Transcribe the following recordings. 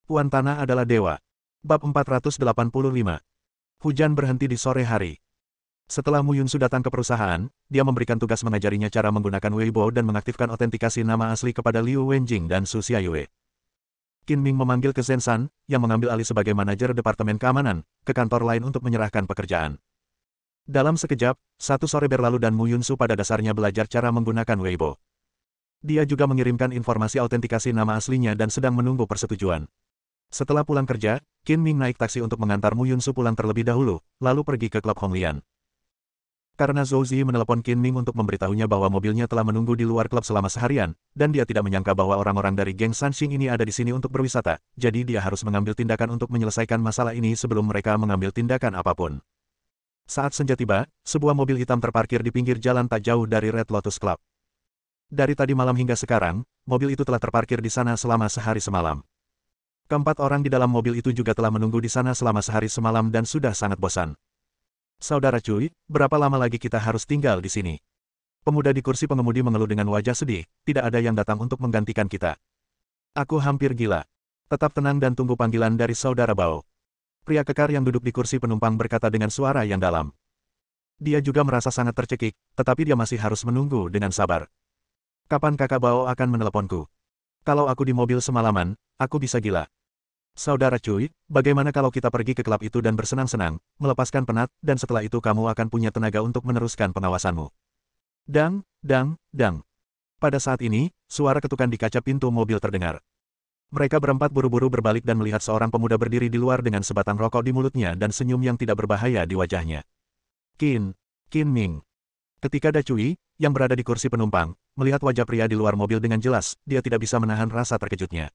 Puan Tanah adalah dewa. Bab 485. Hujan berhenti di sore hari. Setelah Mu Yunsu datang ke perusahaan, dia memberikan tugas mengajarinya cara menggunakan Weibo dan mengaktifkan autentikasi nama asli kepada Liu Wenjing dan Su Xiaoyue. Qin Ming memanggil ke Zhen San, yang mengambil alih sebagai manajer Departemen Keamanan, ke kantor lain untuk menyerahkan pekerjaan. Dalam sekejap, satu sore berlalu dan Mu Yunsu pada dasarnya belajar cara menggunakan Weibo. Dia juga mengirimkan informasi autentikasi nama aslinya dan sedang menunggu persetujuan. Setelah pulang kerja, Qin Ming naik taksi untuk mengantar Mu Yunsu pulang terlebih dahulu, lalu pergi ke klub Honglian. Karena Zhou Zi menelepon Qin Ming untuk memberitahunya bahwa mobilnya telah menunggu di luar klub selama seharian, dan dia tidak menyangka bahwa orang-orang dari geng Sanxing ini ada di sini untuk berwisata, jadi dia harus mengambil tindakan untuk menyelesaikan masalah ini sebelum mereka mengambil tindakan apapun. Saat senja tiba, sebuah mobil hitam terparkir di pinggir jalan tak jauh dari Red Lotus Club. Dari tadi malam hingga sekarang, mobil itu telah terparkir di sana selama sehari semalam. Keempat orang di dalam mobil itu juga telah menunggu di sana selama sehari semalam dan sudah sangat bosan. Saudara Cui, berapa lama lagi kita harus tinggal di sini? Pemuda di kursi pengemudi mengeluh dengan wajah sedih, tidak ada yang datang untuk menggantikan kita. Aku hampir gila. Tetap tenang dan tunggu panggilan dari Saudara Bao. Pria kekar yang duduk di kursi penumpang berkata dengan suara yang dalam. Dia juga merasa sangat tercekik, tetapi dia masih harus menunggu dengan sabar. Kapan kakak Bao akan meneleponku? Kalau aku di mobil semalaman, aku bisa gila. Saudara Cui, bagaimana kalau kita pergi ke klub itu dan bersenang-senang, melepaskan penat, dan setelah itu kamu akan punya tenaga untuk meneruskan pengawasanmu. Dang, dang, dang. Pada saat ini, suara ketukan di kaca pintu mobil terdengar. Mereka berempat buru-buru berbalik dan melihat seorang pemuda berdiri di luar dengan sebatang rokok di mulutnya dan senyum yang tidak berbahaya di wajahnya. Qin Ming. Ketika Da Cui, yang berada di kursi penumpang, melihat wajah pria di luar mobil dengan jelas, dia tidak bisa menahan rasa terkejutnya.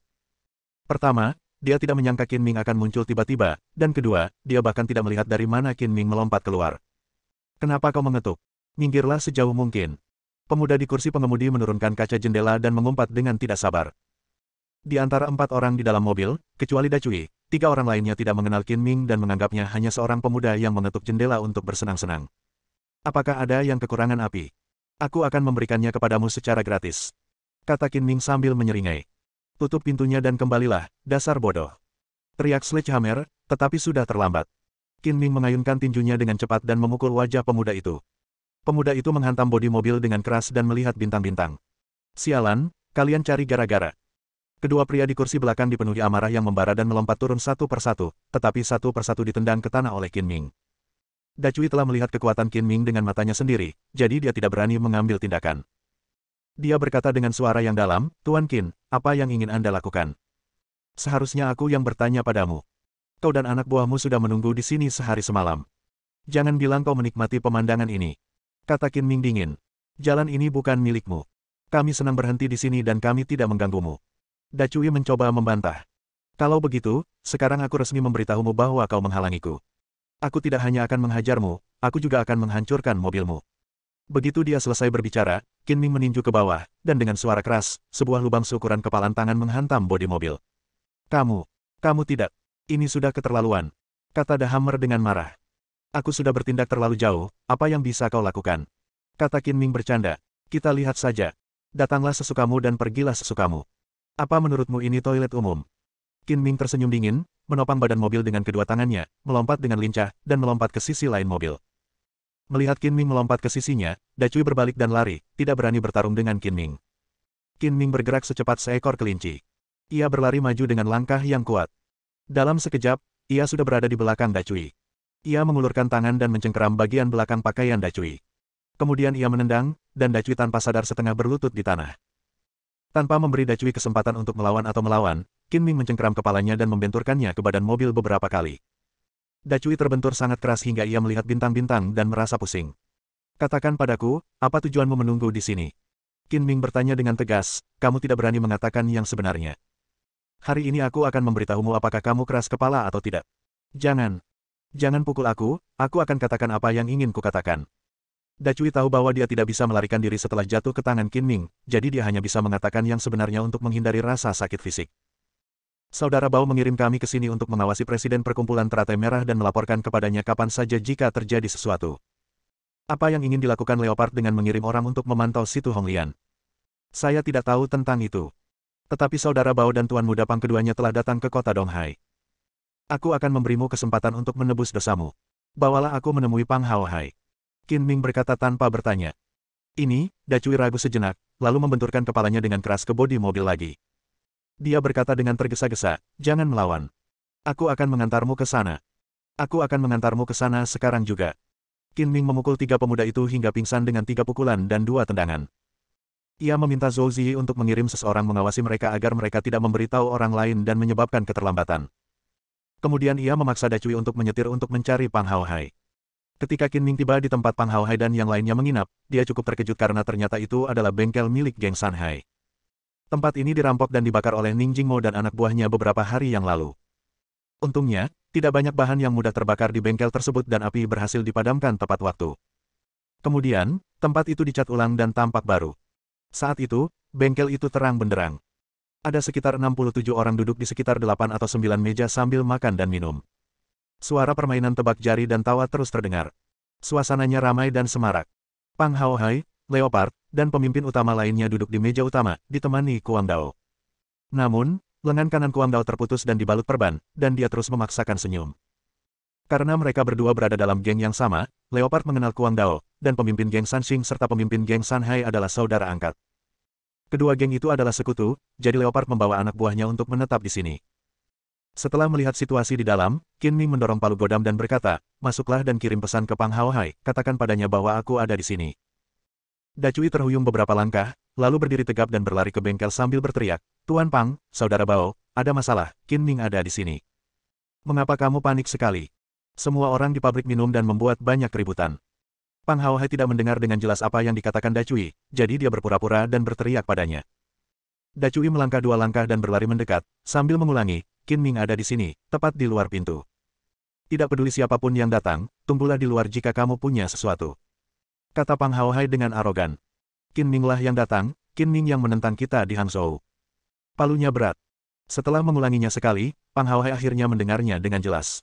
Pertama, dia tidak menyangka Qin Ming akan muncul tiba-tiba, dan kedua, dia bahkan tidak melihat dari mana Qin Ming melompat keluar. Kenapa kau mengetuk? Minggirlah sejauh mungkin. Pemuda di kursi pengemudi menurunkan kaca jendela dan mengumpat dengan tidak sabar. Di antara empat orang di dalam mobil, kecuali Da Cui, tiga orang lainnya tidak mengenal Qin Ming dan menganggapnya hanya seorang pemuda yang mengetuk jendela untuk bersenang-senang. Apakah ada yang kekurangan api? Aku akan memberikannya kepadamu secara gratis. Kata Qin Ming sambil menyeringai. Tutup pintunya dan kembalilah, dasar bodoh. Teriak Sledgehammer, tetapi sudah terlambat. Qin Ming mengayunkan tinjunya dengan cepat dan memukul wajah pemuda itu. Pemuda itu menghantam bodi mobil dengan keras dan melihat bintang-bintang. Sialan, kalian cari gara-gara. Kedua pria di kursi belakang dipenuhi amarah yang membara dan melompat turun satu persatu, tetapi satu persatu ditendang ke tanah oleh Qin Ming. Da Cui telah melihat kekuatan Qin Ming dengan matanya sendiri, jadi dia tidak berani mengambil tindakan. Dia berkata dengan suara yang dalam, Tuan Qin, apa yang ingin Anda lakukan? Seharusnya aku yang bertanya padamu. Kau dan anak buahmu sudah menunggu di sini sehari semalam. Jangan bilang kau menikmati pemandangan ini. Kata Qin Ming dingin. Jalan ini bukan milikmu. Kami senang berhenti di sini dan kami tidak mengganggumu. Da Cui mencoba membantah. Kalau begitu, sekarang aku resmi memberitahumu bahwa kau menghalangiku. Aku tidak hanya akan menghajarmu, aku juga akan menghancurkan mobilmu. Begitu dia selesai berbicara, Qin Ming meninju ke bawah, dan dengan suara keras, sebuah lubang seukuran kepalan tangan menghantam bodi mobil. Kamu tidak. Ini sudah keterlaluan. Kata Da Hammer dengan marah. Aku sudah bertindak terlalu jauh, apa yang bisa kau lakukan? Kata Qin Ming bercanda. Kita lihat saja. Datanglah sesukamu dan pergilah sesukamu. Apa menurutmu ini toilet umum? Qin Ming tersenyum dingin, menopang badan mobil dengan kedua tangannya, melompat dengan lincah, dan melompat ke sisi lain mobil. Melihat Qin Ming melompat ke sisinya, Da Cui berbalik dan lari, tidak berani bertarung dengan Qin Ming. Qin Ming bergerak secepat seekor kelinci. Ia berlari maju dengan langkah yang kuat. Dalam sekejap, ia sudah berada di belakang Da Cui. Ia mengulurkan tangan dan mencengkeram bagian belakang pakaian Da Cui. Kemudian ia menendang, dan Da Cui tanpa sadar setengah berlutut di tanah. Tanpa memberi Da Cui kesempatan untuk melawan, Qin Ming mencengkeram kepalanya dan membenturkannya ke badan mobil beberapa kali. Da Cui terbentur sangat keras hingga ia melihat bintang-bintang dan merasa pusing. Katakan padaku, apa tujuanmu menunggu di sini? Qin Ming bertanya dengan tegas, kamu tidak berani mengatakan yang sebenarnya. Hari ini aku akan memberitahumu apakah kamu keras kepala atau tidak. Jangan pukul aku akan katakan apa yang ingin kukatakan. Da Cui tahu bahwa dia tidak bisa melarikan diri setelah jatuh ke tangan Qin Ming, jadi dia hanya bisa mengatakan yang sebenarnya untuk menghindari rasa sakit fisik. Saudara Bao mengirim kami ke sini untuk mengawasi Presiden Perkumpulan Teratai Merah dan melaporkan kepadanya kapan saja jika terjadi sesuatu. Apa yang ingin dilakukan Leopard dengan mengirim orang untuk memantau situ Honglian? Saya tidak tahu tentang itu. Tetapi saudara Bao dan Tuan Muda Pang keduanya telah datang ke kota Donghai. Aku akan memberimu kesempatan untuk menebus dosamu. Bawalah aku menemui Pang Hao Hai. Qin Ming berkata tanpa bertanya. Ini, Dacui ragu sejenak, lalu membenturkan kepalanya dengan keras ke bodi mobil lagi. Dia berkata dengan tergesa-gesa, jangan melawan. Aku akan mengantarmu ke sana. Aku akan mengantarmu ke sana sekarang juga. Qin Ming memukul tiga pemuda itu hingga pingsan dengan tiga pukulan dan dua tendangan. Ia meminta Zhou Ziyi untuk mengirim seseorang mengawasi mereka agar mereka tidak memberitahu orang lain dan menyebabkan keterlambatan. Kemudian ia memaksa Dacui untuk menyetir untuk mencari Pang Hao Hai. Ketika Qin Ming tiba di tempat Pang Hao Hai dan yang lainnya menginap, dia cukup terkejut karena ternyata itu adalah bengkel milik geng San Hai. Tempat ini dirampok dan dibakar oleh Ning Jingmo dan anak buahnya beberapa hari yang lalu. Untungnya, tidak banyak bahan yang mudah terbakar di bengkel tersebut dan api berhasil dipadamkan tepat waktu. Kemudian, tempat itu dicat ulang dan tampak baru. Saat itu, bengkel itu terang benderang. Ada sekitar 67 orang duduk di sekitar 8 atau 9 meja sambil makan dan minum. Suara permainan tebak jari dan tawa terus terdengar. Suasananya ramai dan semarak. Pang Hao Hai, Leopard, dan pemimpin utama lainnya duduk di meja utama, ditemani Kuang Dao. Namun, lengan kanan Kuang Dao terputus dan dibalut perban, dan dia terus memaksakan senyum. Karena mereka berdua berada dalam geng yang sama, Leopard mengenal Kuang Dao, dan pemimpin geng Sanxing serta pemimpin geng San Hai adalah saudara angkat. Kedua geng itu adalah sekutu, jadi Leopard membawa anak buahnya untuk menetap di sini. Setelah melihat situasi di dalam, Qin Ming mendorong palu godam dan berkata, masuklah dan kirim pesan ke Pang Hao Hai, katakan padanya bahwa aku ada di sini. Dacui terhuyung beberapa langkah, lalu berdiri tegap dan berlari ke bengkel sambil berteriak, Tuan Pang, saudara Bao, ada masalah, Qin Ming ada di sini. Mengapa kamu panik sekali? Semua orang di pabrik minum dan membuat banyak keributan. Pang Hao Hai tidak mendengar dengan jelas apa yang dikatakan Dacui, jadi dia berpura-pura dan berteriak padanya. Dacui melangkah 2 langkah dan berlari mendekat, sambil mengulangi, Qin Ming ada di sini, tepat di luar pintu. Tidak peduli siapapun yang datang, tunggulah di luar jika kamu punya sesuatu. Kata Pang Hao Hai dengan arogan. Qin Ming lah yang datang, Qin Ming yang menentang kita di Hangzhou. Palunya berat. Setelah mengulanginya sekali, Pang Hao Hai akhirnya mendengarnya dengan jelas.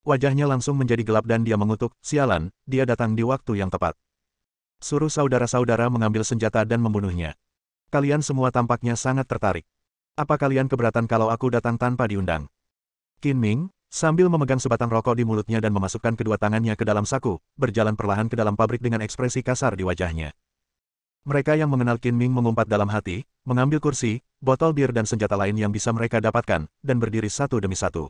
Wajahnya langsung menjadi gelap dan dia mengutuk, sialan, dia datang di waktu yang tepat. Suruh saudara-saudara mengambil senjata dan membunuhnya. Kalian semua tampaknya sangat tertarik. Apa kalian keberatan kalau aku datang tanpa diundang? Qin Ming, sambil memegang sebatang rokok di mulutnya dan memasukkan kedua tangannya ke dalam saku, berjalan perlahan ke dalam pabrik dengan ekspresi kasar di wajahnya. Mereka yang mengenal Qin Ming mengumpat dalam hati, mengambil kursi, botol bir dan senjata lain yang bisa mereka dapatkan, dan berdiri satu demi satu.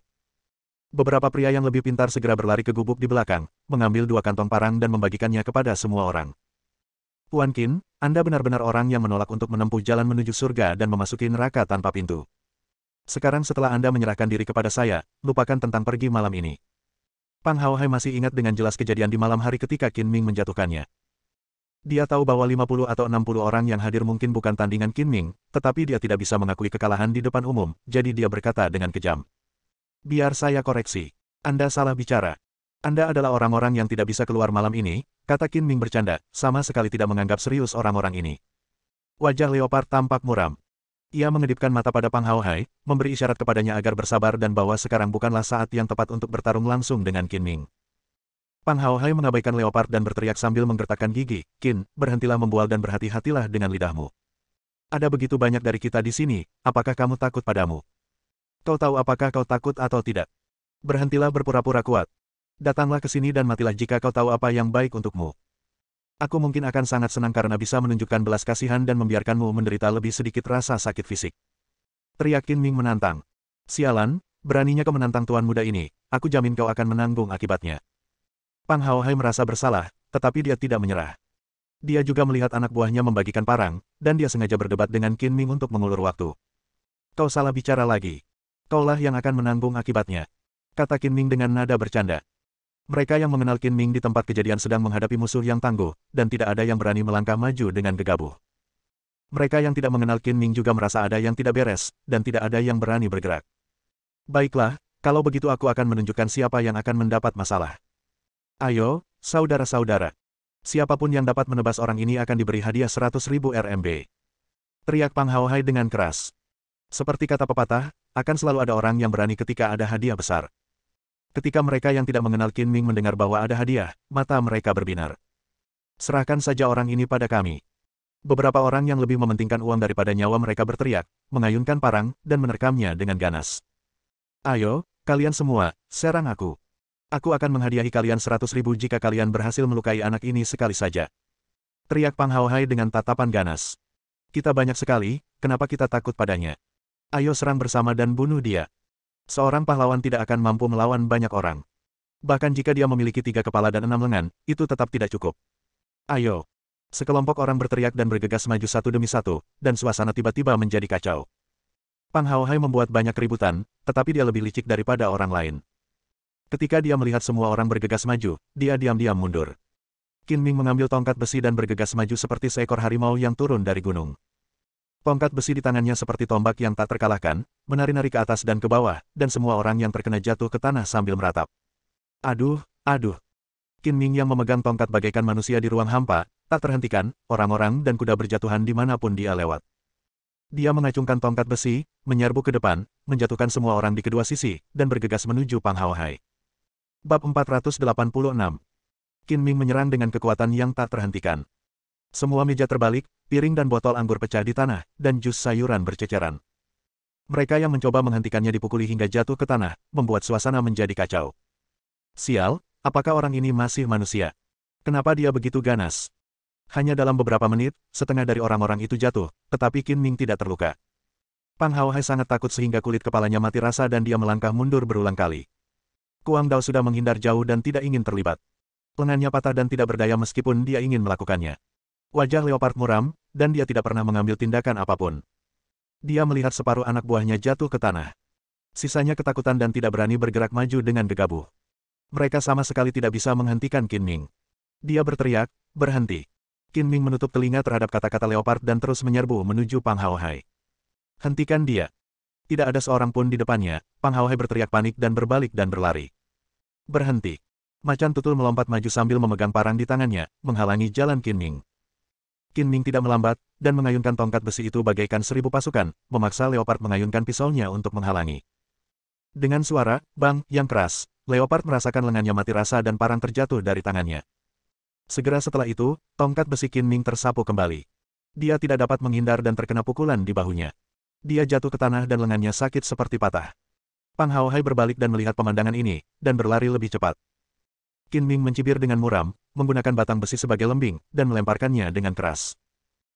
Beberapa pria yang lebih pintar segera berlari ke gubuk di belakang, mengambil 2 kantong parang dan membagikannya kepada semua orang. Tuan Qin, Anda benar-benar orang yang menolak untuk menempuh jalan menuju surga dan memasuki neraka tanpa pintu. Sekarang setelah Anda menyerahkan diri kepada saya, lupakan tentang pergi malam ini. Pang Hao Hai masih ingat dengan jelas kejadian di malam hari ketika Qin Ming menjatuhkannya. Dia tahu bahwa 50 atau 60 orang yang hadir mungkin bukan tandingan Qin Ming, tetapi dia tidak bisa mengakui kekalahan di depan umum, jadi dia berkata dengan kejam. Biar saya koreksi. Anda salah bicara. Anda adalah orang-orang yang tidak bisa keluar malam ini, kata Qin Ming bercanda, sama sekali tidak menganggap serius orang-orang ini. Wajah Leopard tampak muram. Ia mengedipkan mata pada Pang Hao Hai, memberi isyarat kepadanya agar bersabar dan bahwa sekarang bukanlah saat yang tepat untuk bertarung langsung dengan Qin Ming. Pang Hao Hai mengabaikan Leopard dan berteriak sambil menggertakkan gigi, Qin, berhentilah membual dan berhati-hatilah dengan lidahmu. Ada begitu banyak dari kita di sini, apakah kamu takut padamu? Kau tahu apakah kau takut atau tidak? Berhentilah berpura-pura kuat. Datanglah ke sini dan matilah jika kau tahu apa yang baik untukmu. Aku mungkin akan sangat senang karena bisa menunjukkan belas kasihan dan membiarkanmu menderita lebih sedikit rasa sakit fisik. Teriak Qin Ming menantang. Sialan, beraninya kau menantang tuan muda ini, aku jamin kau akan menanggung akibatnya. Pang Hao Hai merasa bersalah, tetapi dia tidak menyerah. Dia juga melihat anak buahnya membagikan parang, dan dia sengaja berdebat dengan Qin Ming untuk mengulur waktu. Kau salah bicara lagi. Kaulah yang akan menanggung akibatnya. Kata Qin Ming dengan nada bercanda. Mereka yang mengenal Qin Ming di tempat kejadian sedang menghadapi musuh yang tangguh, dan tidak ada yang berani melangkah maju dengan gegabah. Mereka yang tidak mengenal Qin Ming juga merasa ada yang tidak beres, dan tidak ada yang berani bergerak. Baiklah, kalau begitu aku akan menunjukkan siapa yang akan mendapat masalah. Ayo, saudara-saudara. Siapapun yang dapat menebas orang ini akan diberi hadiah 100.000 RMB. Teriak Pang Hao Hai dengan keras. Seperti kata pepatah, akan selalu ada orang yang berani ketika ada hadiah besar. Ketika mereka yang tidak mengenal Qin Ming mendengar bahwa ada hadiah, mata mereka berbinar. Serahkan saja orang ini pada kami. Beberapa orang yang lebih mementingkan uang daripada nyawa mereka berteriak, mengayunkan parang, dan menerkamnya dengan ganas. Ayo, kalian semua, serang aku. Aku akan menghadiahi kalian 100.000 jika kalian berhasil melukai anak ini sekali saja. Teriak Pang Hao Hai dengan tatapan ganas. Kita banyak sekali, kenapa kita takut padanya? Ayo serang bersama dan bunuh dia. Seorang pahlawan tidak akan mampu melawan banyak orang. Bahkan jika dia memiliki 3 kepala dan 6 lengan, itu tetap tidak cukup. Ayo. Sekelompok orang berteriak dan bergegas maju satu demi satu, dan suasana tiba-tiba menjadi kacau. Pang Hao Hai membuat banyak keributan, tetapi dia lebih licik daripada orang lain. Ketika dia melihat semua orang bergegas maju, dia diam-diam mundur. Qin Ming mengambil tongkat besi dan bergegas maju seperti seekor harimau yang turun dari gunung. Tongkat besi di tangannya seperti tombak yang tak terkalahkan, menari-nari ke atas dan ke bawah, dan semua orang yang terkena jatuh ke tanah sambil meratap. Aduh, aduh. Qin Ming yang memegang tongkat bagaikan manusia di ruang hampa, tak terhentikan, orang-orang dan kuda berjatuhan dimanapun dia lewat. Dia mengacungkan tongkat besi, menyerbu ke depan, menjatuhkan semua orang di kedua sisi, dan bergegas menuju Pang Hao Hai. Bab 486. Qin Ming menyerang dengan kekuatan yang tak terhentikan. Semua meja terbalik, piring dan botol anggur pecah di tanah, dan jus sayuran berceceran. Mereka yang mencoba menghentikannya dipukuli hingga jatuh ke tanah, membuat suasana menjadi kacau. Sial, apakah orang ini masih manusia? Kenapa dia begitu ganas? Hanya dalam beberapa menit, setengah dari orang-orang itu jatuh, tetapi Qin Ming tidak terluka. Pang Hao Hai sangat takut sehingga kulit kepalanya mati rasa dan dia melangkah mundur berulang kali. Kuang Dao sudah menghindar jauh dan tidak ingin terlibat. Lengannya patah dan tidak berdaya meskipun dia ingin melakukannya. Wajah Leopard muram, dan dia tidak pernah mengambil tindakan apapun. Dia melihat separuh anak buahnya jatuh ke tanah. Sisanya ketakutan dan tidak berani bergerak maju dengan gegabah. Mereka sama sekali tidak bisa menghentikan Qin Ming. Dia berteriak, berhenti. Qin Ming menutup telinga terhadap kata-kata Leopard dan terus menyerbu menuju Pang Hao Hai. Hentikan dia. Tidak ada seorang pun di depannya, Pang Hao Hai berteriak panik dan berbalik dan berlari. Berhenti. Macan tutul melompat maju sambil memegang parang di tangannya, menghalangi jalan Qin Ming. Qin Ming tidak melambat, dan mengayunkan tongkat besi itu bagaikan 1000 pasukan, memaksa Leopard mengayunkan pisaunya untuk menghalangi. Dengan suara, bang, yang keras, Leopard merasakan lengannya mati rasa dan parang terjatuh dari tangannya. Segera setelah itu, tongkat besi Qin Ming tersapu kembali. Dia tidak dapat menghindar dan terkena pukulan di bahunya. Dia jatuh ke tanah dan lengannya sakit seperti patah. Pang Hao Hai berbalik dan melihat pemandangan ini, dan berlari lebih cepat. Qin Ming mencibir dengan muram, menggunakan batang besi sebagai lembing, dan melemparkannya dengan keras.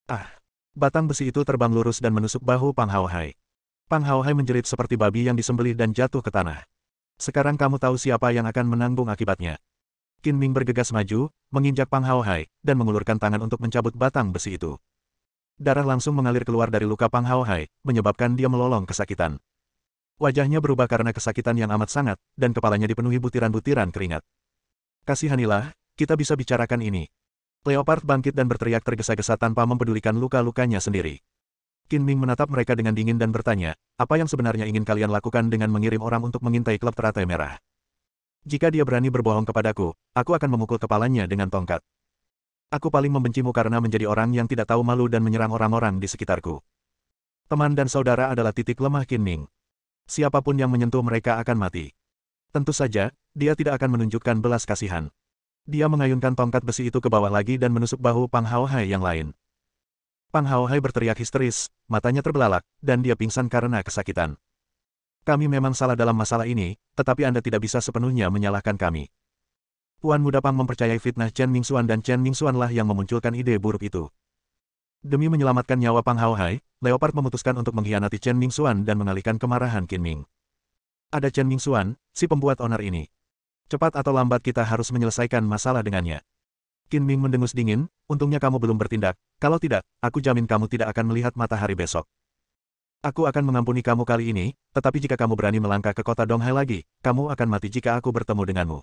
Ah! Batang besi itu terbang lurus dan menusuk bahu Pang Hao Hai. Pang Hao Hai menjerit seperti babi yang disembelih dan jatuh ke tanah. Sekarang kamu tahu siapa yang akan menanggung akibatnya. Qin Ming bergegas maju, menginjak Pang Hao Hai, dan mengulurkan tangan untuk mencabut batang besi itu. Darah langsung mengalir keluar dari luka Pang Hao Hai, menyebabkan dia melolong kesakitan. Wajahnya berubah karena kesakitan yang amat sangat, dan kepalanya dipenuhi butiran-butiran keringat. Kasihanilah, kita bisa bicarakan ini. Leopard bangkit dan berteriak tergesa-gesa tanpa mempedulikan luka-lukanya sendiri. Qin Ming menatap mereka dengan dingin dan bertanya, apa yang sebenarnya ingin kalian lakukan dengan mengirim orang untuk mengintai klub teratai merah? Jika dia berani berbohong kepadaku, aku akan memukul kepalanya dengan tongkat. Aku paling membencimu karena menjadi orang yang tidak tahu malu dan menyerang orang-orang di sekitarku. Teman dan saudara adalah titik lemah Qin Ming. Siapapun yang menyentuh mereka akan mati. Tentu saja, dia tidak akan menunjukkan belas kasihan. Dia mengayunkan tongkat besi itu ke bawah lagi dan menusuk bahu Pang Hao Hai yang lain. Pang Hao Hai berteriak histeris, matanya terbelalak, dan dia pingsan karena kesakitan. Kami memang salah dalam masalah ini, tetapi Anda tidak bisa sepenuhnya menyalahkan kami. Tuan Muda Pang mempercayai fitnah Chen Mingxuan dan Chen Mingxuanlah yang memunculkan ide buruk itu. Demi menyelamatkan nyawa Pang Hao Hai, Leopard memutuskan untuk mengkhianati Chen Mingxuan dan mengalihkan kemarahan Qin Ming. Ada Chen Mingxuan, si pembuat onar ini. Cepat atau lambat kita harus menyelesaikan masalah dengannya. Qin Ming mendengus dingin, untungnya kamu belum bertindak, kalau tidak, aku jamin kamu tidak akan melihat matahari besok. Aku akan mengampuni kamu kali ini, tetapi jika kamu berani melangkah ke kota Donghai lagi, kamu akan mati jika aku bertemu denganmu.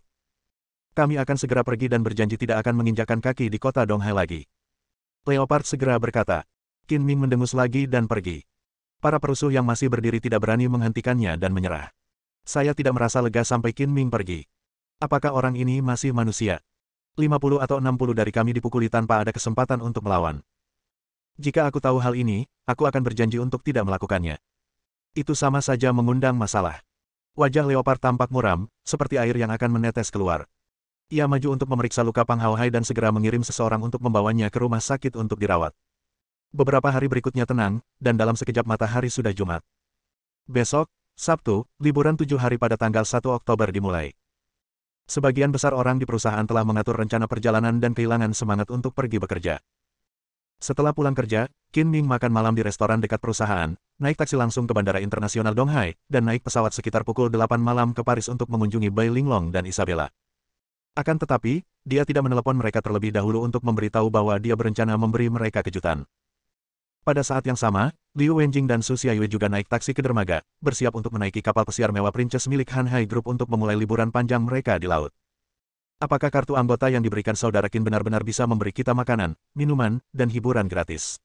Kami akan segera pergi dan berjanji tidak akan menginjakkan kaki di kota Donghai lagi. Leopard segera berkata. Qin Ming mendengus lagi dan pergi. Para perusuh yang masih berdiri tidak berani menghentikannya dan menyerah. Saya tidak merasa lega sampai Qin Ming pergi. Apakah orang ini masih manusia? 50 atau 60 dari kami dipukuli tanpa ada kesempatan untuk melawan. Jika aku tahu hal ini, aku akan berjanji untuk tidak melakukannya. Itu sama saja mengundang masalah. Wajah Leopard tampak muram, seperti air yang akan menetes keluar. Ia maju untuk memeriksa luka Pang Hao Hai dan segera mengirim seseorang untuk membawanya ke rumah sakit untuk dirawat. Beberapa hari berikutnya tenang, dan dalam sekejap mata hari sudah Jumat. Besok, Sabtu, liburan 7 hari pada tanggal 1 Oktober dimulai. Sebagian besar orang di perusahaan telah mengatur rencana perjalanan dan kehilangan semangat untuk pergi bekerja. Setelah pulang kerja, Qin Ming makan malam di restoran dekat perusahaan, naik taksi langsung ke Bandara Internasional Donghai, dan naik pesawat sekitar pukul 8 malam ke Paris untuk mengunjungi Bai Linglong dan Isabella. Akan tetapi, dia tidak menelepon mereka terlebih dahulu untuk memberitahu bahwa dia berencana memberi mereka kejutan. Pada saat yang sama, Liu Wenjing dan Su Xiaoyue juga naik taksi ke dermaga, bersiap untuk menaiki kapal pesiar mewah Princess milik Han Hai Group untuk memulai liburan panjang mereka di laut. Apakah kartu anggota yang diberikan saudara Qin benar-benar bisa memberi kita makanan, minuman, dan hiburan gratis?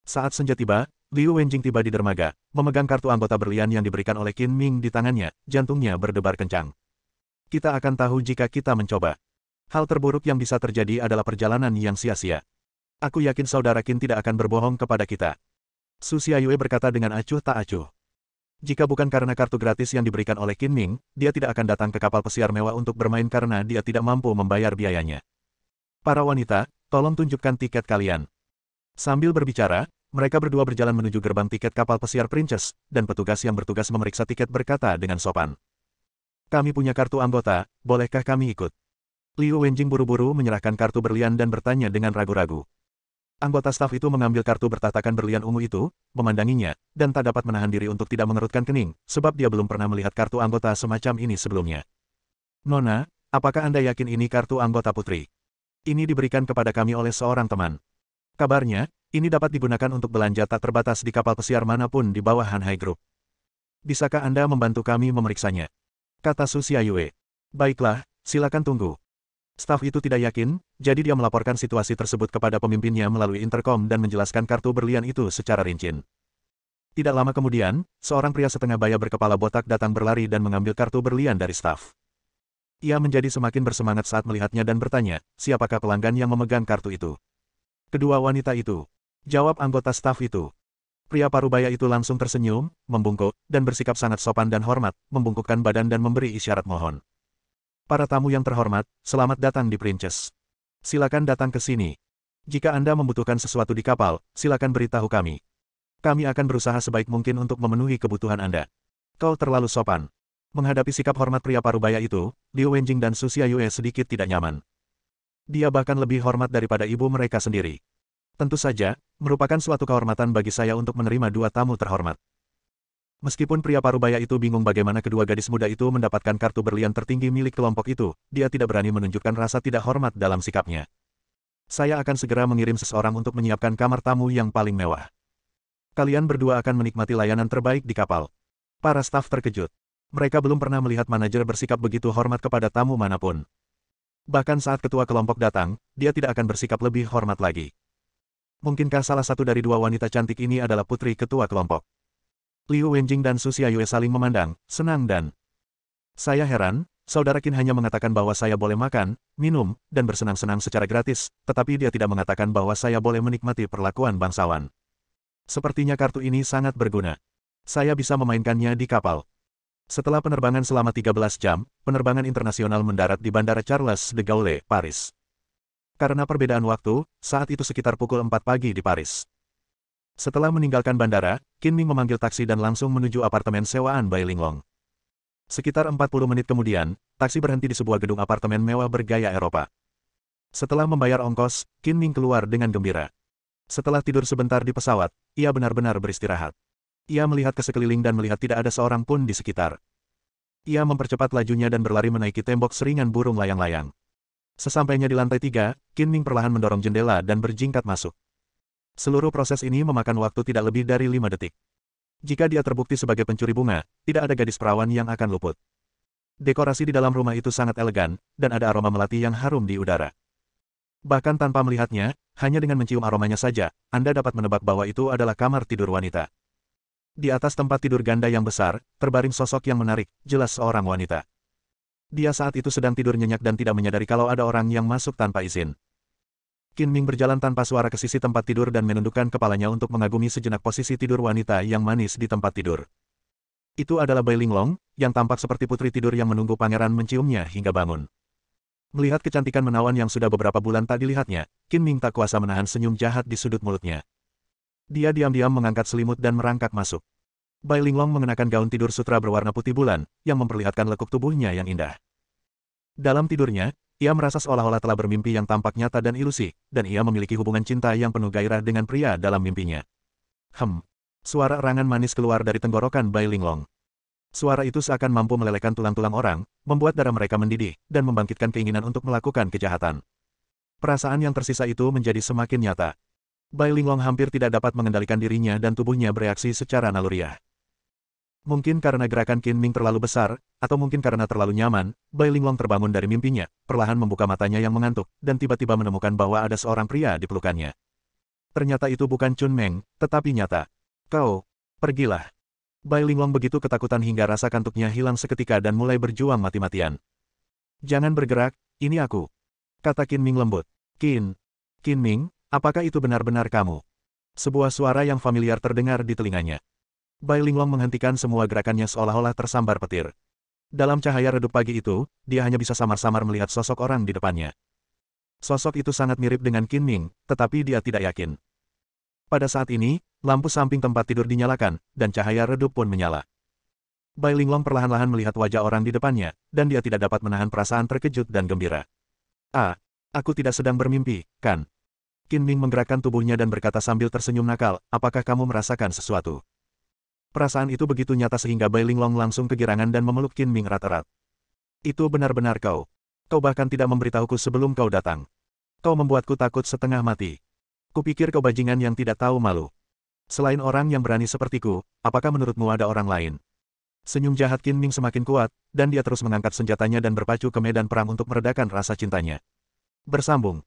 Saat senja tiba, Liu Wenjing tiba di dermaga, memegang kartu anggota berlian yang diberikan oleh Qin Ming di tangannya, jantungnya berdebar kencang. Kita akan tahu jika kita mencoba. Hal terburuk yang bisa terjadi adalah perjalanan yang sia-sia. Aku yakin saudara Qin tidak akan berbohong kepada kita. Su Xiaoyue berkata dengan acuh tak acuh. Jika bukan karena kartu gratis yang diberikan oleh Qin Ming, dia tidak akan datang ke kapal pesiar mewah untuk bermain karena dia tidak mampu membayar biayanya. Para wanita, tolong tunjukkan tiket kalian. Sambil berbicara, mereka berdua berjalan menuju gerbang tiket kapal pesiar Princess, dan petugas yang bertugas memeriksa tiket berkata dengan sopan. Kami punya kartu anggota, bolehkah kami ikut? Liu Wenjing buru-buru menyerahkan kartu berlian dan bertanya dengan ragu-ragu. Anggota staf itu mengambil kartu bertatakan berlian ungu itu, memandanginya, dan tak dapat menahan diri untuk tidak mengerutkan kening, sebab dia belum pernah melihat kartu anggota semacam ini sebelumnya. Nona, apakah Anda yakin ini kartu anggota putri? Ini diberikan kepada kami oleh seorang teman. Kabarnya, ini dapat digunakan untuk belanja tak terbatas di kapal pesiar manapun di bawah Han Hai Group. Bisakah Anda membantu kami memeriksanya? Kata Su Xiaoyue. Baiklah, silakan tunggu. Staf itu tidak yakin, jadi dia melaporkan situasi tersebut kepada pemimpinnya melalui interkom dan menjelaskan kartu berlian itu secara rinci. Tidak lama kemudian, seorang pria setengah baya berkepala botak datang berlari dan mengambil kartu berlian dari staf. Ia menjadi semakin bersemangat saat melihatnya dan bertanya, siapakah pelanggan yang memegang kartu itu? Kedua wanita itu. Jawab anggota staf itu. Pria parubaya itu langsung tersenyum, membungkuk, dan bersikap sangat sopan dan hormat, membungkukkan badan dan memberi isyarat mohon. Para tamu yang terhormat, selamat datang di Princess. Silakan datang ke sini. Jika Anda membutuhkan sesuatu di kapal, silakan beritahu kami. Kami akan berusaha sebaik mungkin untuk memenuhi kebutuhan Anda. Kau terlalu sopan. Menghadapi sikap hormat pria parubaya itu, Liu Wenjing dan Su Xiaoyue sedikit tidak nyaman. Dia bahkan lebih hormat daripada ibu mereka sendiri. Tentu saja, merupakan suatu kehormatan bagi saya untuk menerima dua tamu terhormat. Meskipun pria parubaya itu bingung bagaimana kedua gadis muda itu mendapatkan kartu berlian tertinggi milik kelompok itu, dia tidak berani menunjukkan rasa tidak hormat dalam sikapnya. Saya akan segera mengirim seseorang untuk menyiapkan kamar tamu yang paling mewah. Kalian berdua akan menikmati layanan terbaik di kapal. Para staf terkejut. Mereka belum pernah melihat manajer bersikap begitu hormat kepada tamu manapun. Bahkan saat ketua kelompok datang, dia tidak akan bersikap lebih hormat lagi. Mungkinkah salah satu dari dua wanita cantik ini adalah putri ketua kelompok? Liu Wenjing dan Su Xiaoyue saling memandang, senang dan... Saya heran, saudara Qin hanya mengatakan bahwa saya boleh makan, minum, dan bersenang-senang secara gratis, tetapi dia tidak mengatakan bahwa saya boleh menikmati perlakuan bangsawan. Sepertinya kartu ini sangat berguna. Saya bisa memainkannya di kapal. Setelah penerbangan selama 13 jam, penerbangan internasional mendarat di Bandara Charles de Gaulle, Paris. Karena perbedaan waktu, saat itu sekitar pukul 4 pagi di Paris. Setelah meninggalkan bandara, Qin Ming memanggil taksi dan langsung menuju apartemen sewaan Bai Linglong. Sekitar 40 menit kemudian, taksi berhenti di sebuah gedung apartemen mewah bergaya Eropa. Setelah membayar ongkos, Qin Ming keluar dengan gembira. Setelah tidur sebentar di pesawat, ia benar-benar beristirahat. Ia melihat ke sekeliling dan melihat tidak ada seorang pun di sekitar. Ia mempercepat lajunya dan berlari menaiki tembok seringan burung layang-layang. Sesampainya di lantai 3, Qin Ming perlahan mendorong jendela dan berjingkat masuk. Seluruh proses ini memakan waktu tidak lebih dari 5 detik. Jika dia terbukti sebagai pencuri bunga, tidak ada gadis perawan yang akan luput. Dekorasi di dalam rumah itu sangat elegan, dan ada aroma melati yang harum di udara. Bahkan tanpa melihatnya, hanya dengan mencium aromanya saja, Anda dapat menebak bahwa itu adalah kamar tidur wanita. Di atas tempat tidur ganda yang besar, terbaring sosok yang menarik, jelas seorang wanita. Dia saat itu sedang tidur nyenyak dan tidak menyadari kalau ada orang yang masuk tanpa izin. Qin Ming berjalan tanpa suara ke sisi tempat tidur dan menundukkan kepalanya untuk mengagumi sejenak posisi tidur wanita yang manis di tempat tidur. Itu adalah Bai Linglong, yang tampak seperti putri tidur yang menunggu pangeran menciumnya hingga bangun. Melihat kecantikan menawan yang sudah beberapa bulan tak dilihatnya, Qin Ming tak kuasa menahan senyum jahat di sudut mulutnya. Dia diam-diam mengangkat selimut dan merangkak masuk. Bai Linglong mengenakan gaun tidur sutra berwarna putih bulan, yang memperlihatkan lekuk tubuhnya yang indah. Dalam tidurnya, ia merasa seolah-olah telah bermimpi yang tampak nyata dan ilusi, dan ia memiliki hubungan cinta yang penuh gairah dengan pria dalam mimpinya. Suara erangan manis keluar dari tenggorokan Bai Linglong. Suara itu seakan mampu melelehkan tulang-tulang orang, membuat darah mereka mendidih, dan membangkitkan keinginan untuk melakukan kejahatan. Perasaan yang tersisa itu menjadi semakin nyata. Bai Linglong hampir tidak dapat mengendalikan dirinya dan tubuhnya bereaksi secara naluriah. Mungkin karena gerakan Qin Ming terlalu besar, atau mungkin karena terlalu nyaman, Bai Linglong terbangun dari mimpinya, perlahan membuka matanya yang mengantuk, dan tiba-tiba menemukan bahwa ada seorang pria di pelukannya. Ternyata itu bukan Chun Meng, tetapi nyata. Kau, pergilah. Bai Linglong begitu ketakutan hingga rasa kantuknya hilang seketika dan mulai berjuang mati-matian. Jangan bergerak, ini aku. Kata Qin Ming lembut. Qin Ming, apakah itu benar-benar kamu? Sebuah suara yang familiar terdengar di telinganya. Bai Linglong menghentikan semua gerakannya seolah-olah tersambar petir. Dalam cahaya redup pagi itu, dia hanya bisa samar-samar melihat sosok orang di depannya. Sosok itu sangat mirip dengan Qin Ming, tetapi dia tidak yakin. Pada saat ini, lampu samping tempat tidur dinyalakan, dan cahaya redup pun menyala. Bai Linglong perlahan-lahan melihat wajah orang di depannya, dan dia tidak dapat menahan perasaan terkejut dan gembira. Aku tidak sedang bermimpi, kan? Qin Ming menggerakkan tubuhnya dan berkata sambil tersenyum nakal, apakah kamu merasakan sesuatu? Perasaan itu begitu nyata sehingga Bai Linglong langsung kegirangan dan memeluk Qin Ming erat-erat. Itu benar-benar kau. Kau bahkan tidak memberitahuku sebelum kau datang. Kau membuatku takut setengah mati. Kupikir kau bajingan yang tidak tahu malu. Selain orang yang berani sepertiku, apakah menurutmu ada orang lain? Senyum jahat Qin Ming semakin kuat, dan dia terus mengangkat senjatanya dan berpacu ke medan perang untuk meredakan rasa cintanya. Bersambung.